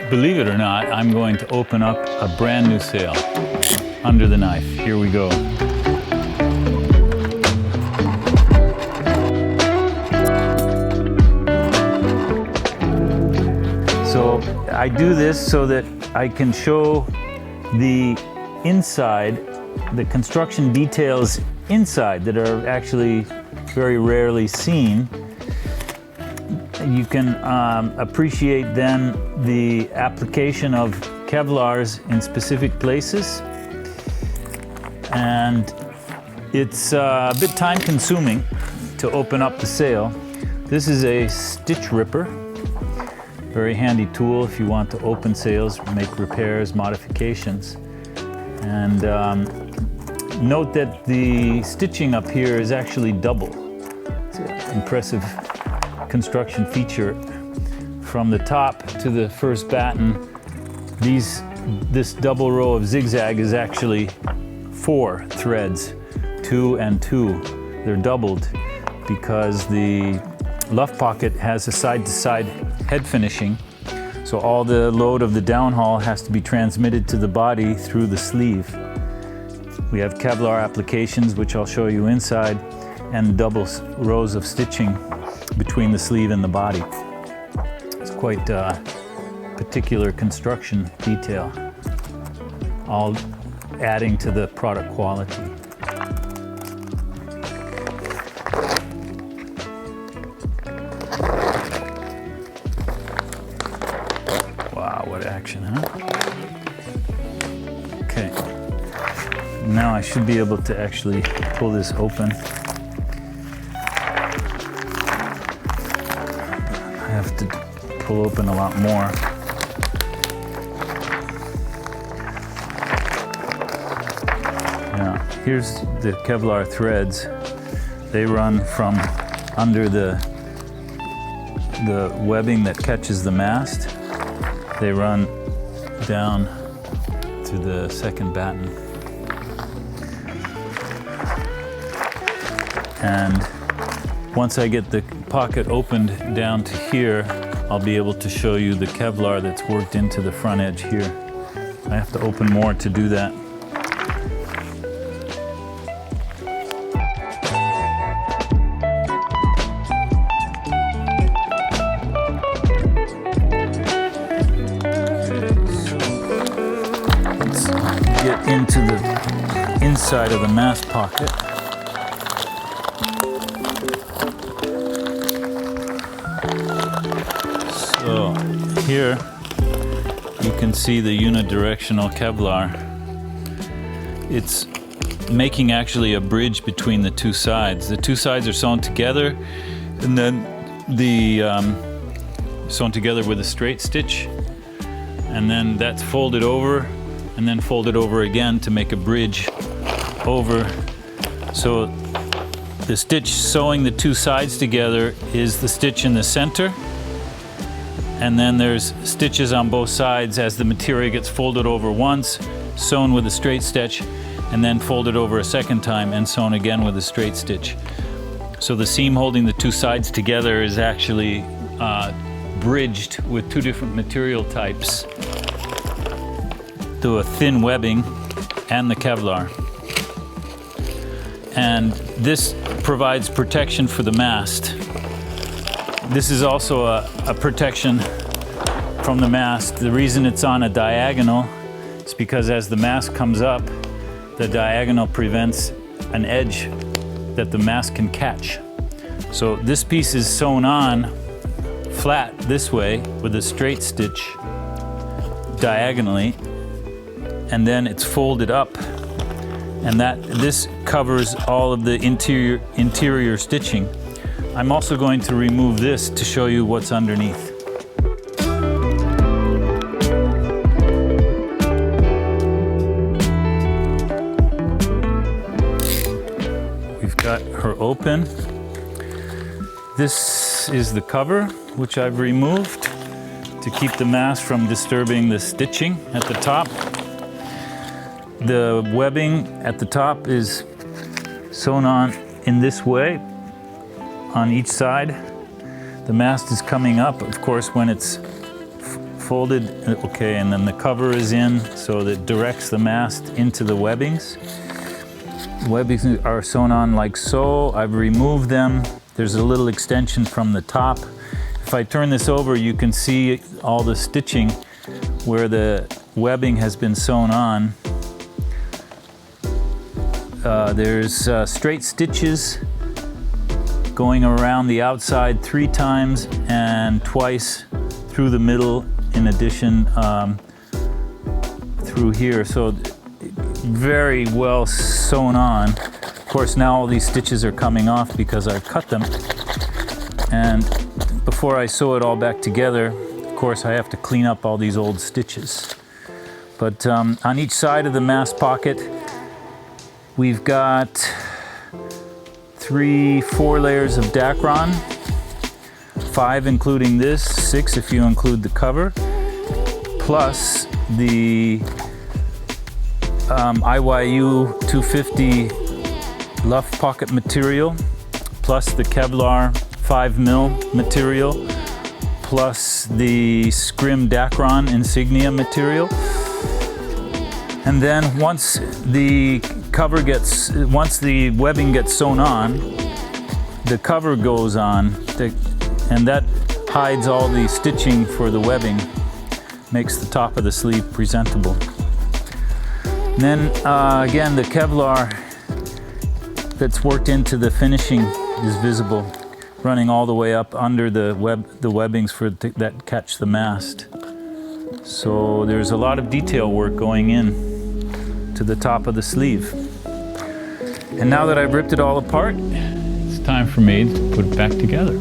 Believe it or not, I'm going to open up a brand new sail under the knife. Here we go. So I do this so that I can show the inside, the construction details inside that are actually very rarely seen. You can appreciate then the application of Kevlars in specific places. And it's a bit time consuming to open up the sail. This is a stitch ripper. Very handy tool if you want to open sails, make repairs, modifications. And note that the stitching up here is actually double. It's an impressive construction feature. From the top to the first batten, this double row of zigzag is actually 4 threads, 2 and 2. They're doubled because the luff pocket has a side-to-side head finishing, so all the load of the downhaul has to be transmitted to the body through the sleeve. We have Kevlar applications, which I'll show you inside, and double rows of stitching between the sleeve and the body. It's quite a particular construction detail, all adding to the product quality. Wow, what action, huh? Okay, now I should be able to actually pull this open. I have to pull open a lot more. Yeah, here's the Kevlar threads. They run from under the webbing that catches the mast. They run down to the second batten. And once I get the pocket opened down to here, I'll be able to show you the Kevlar that's worked into the front edge here. I have to open more to do that. Let's get into the inside of the mast pocket. So here you can see the unidirectional Kevlar. It's making actually a bridge between the two sides. The two sides are sewn together, and then sewn together with a straight stitch, and then that's folded over and then folded over again to make a bridge over. So the stitch sewing the two sides together is the stitch in the center. And then there's stitches on both sides as the material gets folded over once, sewn with a straight stitch, and then folded over a second time and sewn again with a straight stitch. So the seam holding the two sides together is actually bridged with two different material types, through a thin webbing and the Kevlar. And this provides protection for the mast. This is also a protection from the mast. The reason it's on a diagonal is because as the mast comes up, the diagonal prevents an edge that the mast can catch. So this piece is sewn on flat this way with a straight stitch diagonally, and then it's folded up, and this covers all of the interior stitching. I'm also going to remove this to show you what's underneath. We've got her open. This is the cover, which I've removed to keep the mast from disturbing the stitching at the top. The webbing at the top is sewn on in this way on each side. The mast is coming up, of course, when it's folded, okay, and then the cover is in, so that directs the mast into the webbings. Webbings are sewn on like so. I've removed them. There's a little extension from the top. If I turn this over, you can see all the stitching where the webbing has been sewn on. There's straight stitches going around the outside 3 times and twice through the middle, in addition through here. So very well sewn on. Of course, now all these stitches are coming off because I've cut them. And before I sew it all back together, of course, I have to clean up all these old stitches. But on each side of the mast pocket, we've got 4 layers of Dacron, 5 including this, 6 if you include the cover, plus the IYU 250 luff pocket material, plus the Kevlar 5mm material, plus the Scrim Dacron insignia material. And then once the webbing gets sewn on, the cover goes on, and that hides all the stitching for the webbing, makes the top of the sleeve presentable. And then again, the Kevlar that's worked into the finishing is visible, running all the way up under the webbings that catch the mast. So there's a lot of detail work going in to the top of the sleeve. And now that I've ripped it all apart, it's time for me to put it back together.